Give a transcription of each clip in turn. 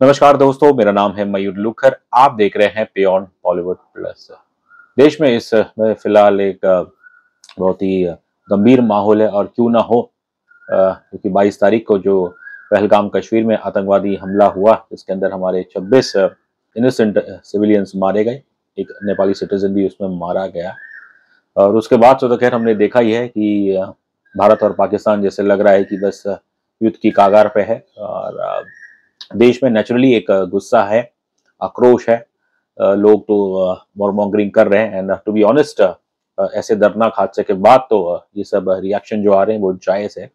नमस्कार दोस्तों, मेरा नाम है मयूर लुखर। आप देख रहे हैं बियॉन्ड बॉलीवुड प्लस। देश में इस समय फिलहाल एक बहुत ही गंभीर माहौल है और क्यों ना हो, क्योंकि 22 तारीख को जो पहलगाम कश्मीर में आतंकवादी हमला हुआ, इसके अंदर हमारे 26 इनोसेंट सिविलियंस मारे गए। एक नेपाली सिटीजन भी उसमें मारा गया। और उसके बाद से तो खैर हमने देखा ही है कि भारत और पाकिस्तान जैसे लग रहा है कि बस युद्ध की कागार पे है। और देश में नेचुरली एक गुस्सा है, आक्रोश है। लोग तो वॉरमॉन्गरिंग कर रहे हैं एंड टू बी ऑनेस्ट, ऐसे दर्दनाक हादसे के बाद तो ये सब रिएक्शन जो आ रहे हैं वो जायज़ है।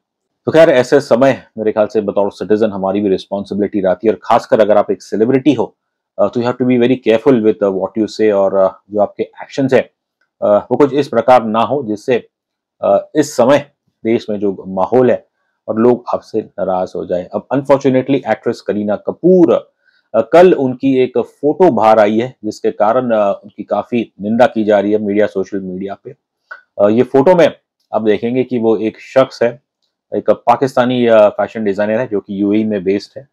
तो खैर ऐसे समय मेरे ख्याल से बतौर सिटीजन हमारी भी रिस्पॉन्सिबिलिटी रहती है, और खासकर अगर आप एक सेलिब्रिटी हो तो you have to be very careful with what you say, और जो आपके एक्शंस है वो कुछ इस प्रकार ना हो जिससे इस समय देश में जो माहौल है और लोग आपसे नाराज हो जाए। अब अनफॉर्चुनेटली एक्ट्रेस करीना कपूर, कल उनकी एक फोटो बाहर आई है जिसके कारण उनकी काफी निंदा की जा रही है मीडिया, सोशल मीडिया पे। ये फोटो में आप देखेंगे कि वो एक शख्स है, एक पाकिस्तानी फैशन डिजाइनर है जो कि यूएई में बेस्ड है,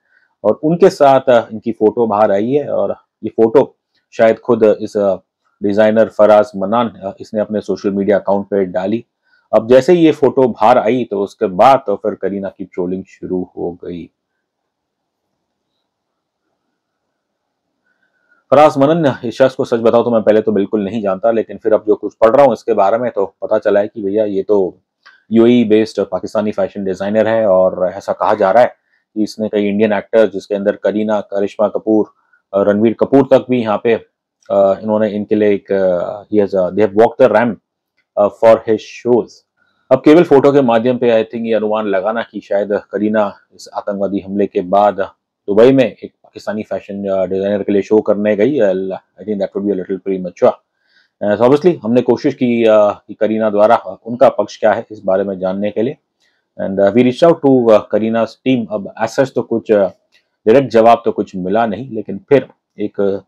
और उनके साथ इनकी फोटो बाहर आई है। और ये फोटो शायद खुद इस डिजाइनर फराज मनान इसने अपने सोशल मीडिया अकाउंट पे डाली। अब जैसे ही ये फोटो बाहर आई तो उसके बाद तो फिर करीना की ट्रोलिंग शुरू हो गई। फराज मनन, इस शख्स को सच बताओ तो मैं पहले तो बिल्कुल नहीं जानता, लेकिन फिर अब जो कुछ पढ़ रहा हूँ इसके बारे में तो पता चला है कि भैया ये तो UAE based Pakistani fashion designer है। और ऐसा कहा जा रहा है कि इसने कई इंडियन एक्टर्स, जिसके अंदर करीना, करिश्मा कपूर, रणवीर कपूर तक भी यहाँ पे इन्होंने इनके लिए एक they have walk the ramp for his shows. अब केवल फोटो के माध्यम पे आई थिंक ये अनुमान लगाना कि शायद करीना इस आतंकवादी हमले के बाद दुबई में एक पाकिस्तानी फैशन डिजाइनर के लिए शो करने गई, I think that would be a little premature. So obviously हमने कोशिश की कि करीना द्वारा उनका पक्ष क्या है इस बारे में जानने के लिए, and we reach out to Kareena team. अब एज सच तो कुछ डायरेक्ट जवाब तो कुछ मिला नहीं, लेकिन फिर एक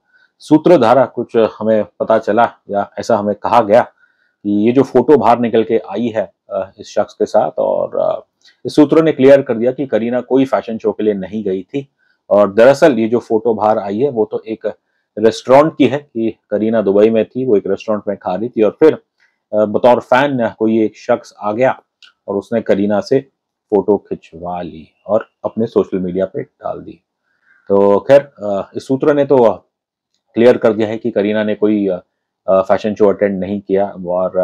सूत्रधारा कुछ हमें पता चला, या ऐसा हमें कहा गया कि ये जो फोटो बाहर निकल के आई है इस शख्स के साथ, और इस सूत्रों ने क्लियर कर दिया कि करीना कोई फैशन शो के लिए नहीं गई थी। और दरअसल ये जो फोटो बाहर आई है वो तो एक रेस्टोरेंट की है कि करीना दुबई में थी, वो एक रेस्टोरेंट में खा रही थी, और फिर बतौर फैन कोई एक शख्स आ गया और उसने करीना से फोटो खिंचवा ली और अपने सोशल मीडिया पे डाल दी। तो खैर इस सूत्र ने तो क्लियर कर दिया है कि करीना ने कोई फैशन शो अटेंड नहीं किया, और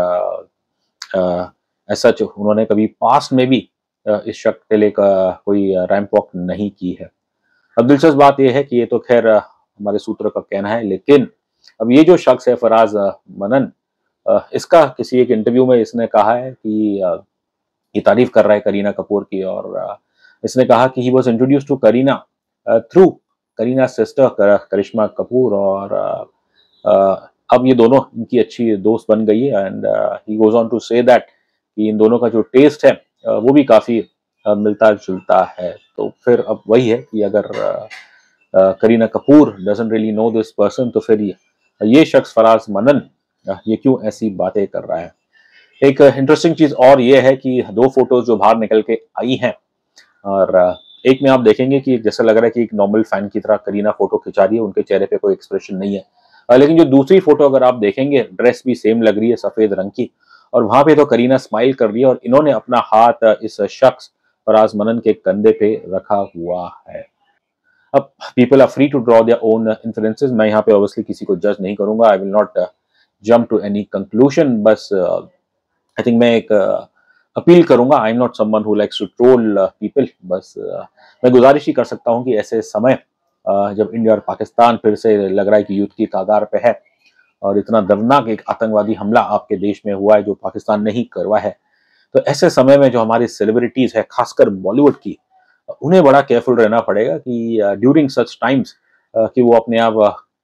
ऐसा उन्होंने कभी पास्ट में भी इस शख्स के लिए कोई रैंप वॉक नहीं की है। अब दिलचस्प बात यह है कि ये तो खैर हमारे सूत्र का कहना है, लेकिन अब ये जो शख्स है फराज मनन, इसका किसी एक इंटरव्यू में इसने कहा है कि ये तारीफ कर रहा है करीना कपूर की, और इसने कहा कि he was introduce to Kareena through Kareena sister Karisma Kapoor, और अब ये दोनों इनकी अच्छी दोस्त बन गई है। And he goes on to say that कि इन दोनों का जो टेस्ट है वो भी काफ़ी मिलता जुलता है। तो फिर अब वही है कि अगर Kareena Kapoor doesn't really know this person, तो फिर ये शख्स फराज मनन ये क्यों ऐसी बातें कर रहा है। एक इंटरेस्टिंग चीज़ और ये है कि दो फोटोज जो बाहर निकल के आई हैं, और एक में आप देखेंगे कि जैसा लग रहा है कि एक नॉर्मल फैन की तरह करीना फोटो खिंचा रही है, उनके चेहरे पे कोई एक्सप्रेशन नहीं है। लेकिन जो दूसरी फोटो अगर आप देखेंगे, ड्रेस भी सेम लग रही है, सफेद रंग की, और वहां पे तो करीना स्माइल कर रही है और इन्होंने अपना हाथ इस शख्स फराज मनन के कंधे पे रखा हुआ है। अब people are free to draw their own influences. मैं यहाँ पे ऑब्वियसली किसी को जज नहीं करूंगा, I will not jump to any conclusion. बस आई थिंक मैं एक अपील करूंगा, I am not someone who likes to troll people. बस मैं गुजारिश ही कर सकता हूँ कि ऐसे समय जब इंडिया और पाकिस्तान फिर से लग रहा है कि युद्ध की कागार पे है, और इतना दर्दनाक एक आतंकवादी हमला आपके देश में हुआ है जो पाकिस्तान ने ही करवा है, तो ऐसे समय में जो हमारी सेलिब्रिटीज है, खासकर बॉलीवुड की, उन्हें बड़ा केयरफुल रहना पड़ेगा कि ड्यूरिंग सच टाइम्स कि वो अपने आप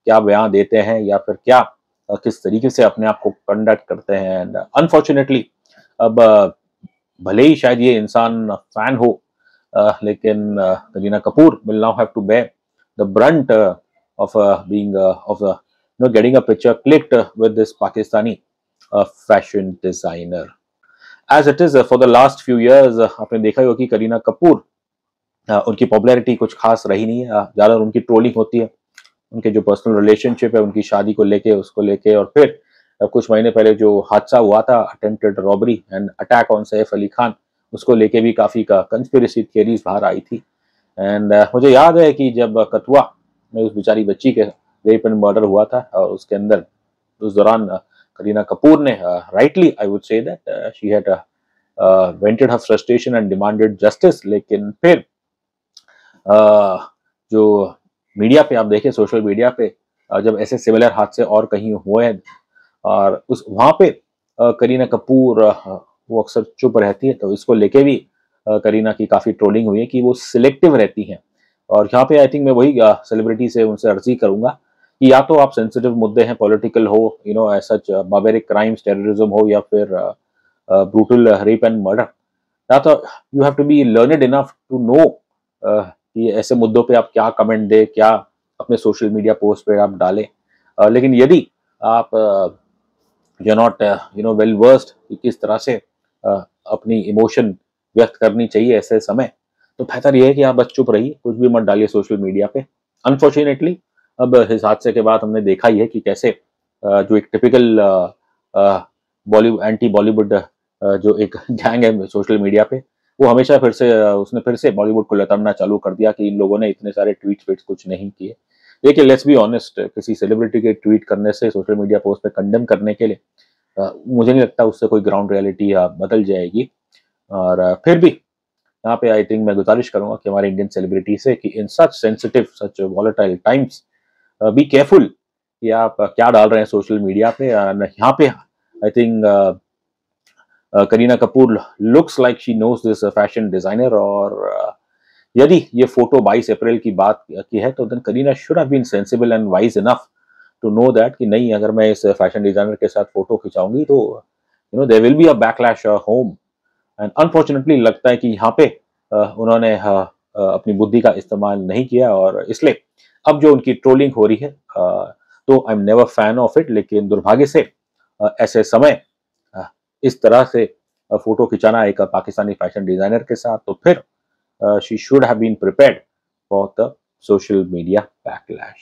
क्या बयान देते हैं, या फिर क्या किस तरीके से अपने आप को कंडक्ट करते हैं। एंड अनफॉर्चुनेटली अब भले ही शायद ये इंसान फैन हो, लेकिन Kareena Kapoor will now have to bear the brunt of being of getting a picture clicked with this Pakistani fashion designer. As it is for the last few years, आपने देखा ही होगा कि करीना कपूर उनकी पॉपुलैरिटी कुछ खास रही नहीं है। ज़्यादा उनकी ट्रोलिंग होती है, उनके जो पर्सनल रिलेशनशिप है, उनकी शादी को लेके, उसको लेके, और फिर कुछ महीने पहले जो हादसा हुआ था, attempted robbery and attack on Saif Ali Khan, उसको लेके भी काफ़ी कंस्पिरेसी थियरीज बाहर आई थी। एंड मुझे याद है कि जब कथुआ में उस बेचारी बच्ची के रेप एंड मर्डर हुआ था, और उसके अंदर उस दौरान करीना कपूर ने rightly I would say that she had vented her frustration and demanded justice. लेकिन फिर जो मीडिया पे आप देखें, सोशल मीडिया पे जब ऐसे सिमिलर हादसे और कहीं हुए हैं, और उस वहाँ पे करीना कपूर वो अक्सर चुप रहती है, तो इसको लेके भी करीना की काफ़ी ट्रोलिंग हुई है कि वो सिलेक्टिव रहती हैं। और यहाँ पे आई थिंक मैं वही सेलिब्रिटी से उनसे अर्जी करूंगा कि या तो आप सेंसिटिव मुद्दे हैं, पॉलिटिकल हो, सच बार्बेरिक क्राइम्स, टेररिज्म हो, या फिर ब्रूटल रेप एंड मर्डर, या तो you have to be learned enough to know कि ऐसे मुद्दों पे आप क्या कमेंट दें, क्या अपने सोशल मीडिया पोस्ट पे आप डालें। लेकिन यदि आप यू नॉट वेल वर्स्ड कि किस तरह से अपनी इमोशन व्यक्त करनी चाहिए ऐसे समय, तो बेहतर ये है कि आप बस चुप रहिए, कुछ भी मत डालिए सोशल मीडिया पे। अनफॉर्चुनेटली अब इस हादसे के बाद हमने देखा ही है कि कैसे जो एक टिपिकल बॉलीवुड एंटी बॉलीवुड जो एक गैंग है सोशल मीडिया पे, वो हमेशा फिर से उसने फिर से बॉलीवुड को लताड़ना चालू कर दिया कि इन लोगों ने इतने सारे ट्वीट्स कुछ नहीं किए। देखिए, लेट्स बी ऑनेस्ट, किसी सेलिब्रिटी के ट्वीट करने से, सोशल मीडिया पोस्ट पे कंडेम करने के लिए मुझे नहीं लगता उससे कोई ग्राउंड रियलिटी बदल जाएगी। और फिर भी यहाँ पे आई थिंक मैं गुजारिश करूंगा कि हमारे इंडियन सेलिब्रिटी से कि in such sensitive, such volatile times, be careful कि आप क्या डाल रहे हैं सोशल मीडिया पे। यहाँ पे I think Kareena Kapoor looks like she knows this fashion designer, और यदि ये फोटो 22 अप्रैल की बात की है, तो then Kareena should have been sensible and wise enough to know that कि नहीं, अगर मैं इस फैशन डिजाइनर के साथ फोटो खिंचाऊंगी तो there will be a backlash home. And unfortunately लगता है कि यहाँ पे उन्होंने अपनी बुद्धि का इस्तेमाल नहीं किया, और इसलिए अब जो उनकी ट्रोलिंग हो रही है, तो I am never fan of it. लेकिन दुर्भाग्य से ऐसे समय इस तरह से फोटो खिंचाना एक पाकिस्तानी फैशन डिजाइनर के साथ, तो फिर she should have been prepared for the social media backlash.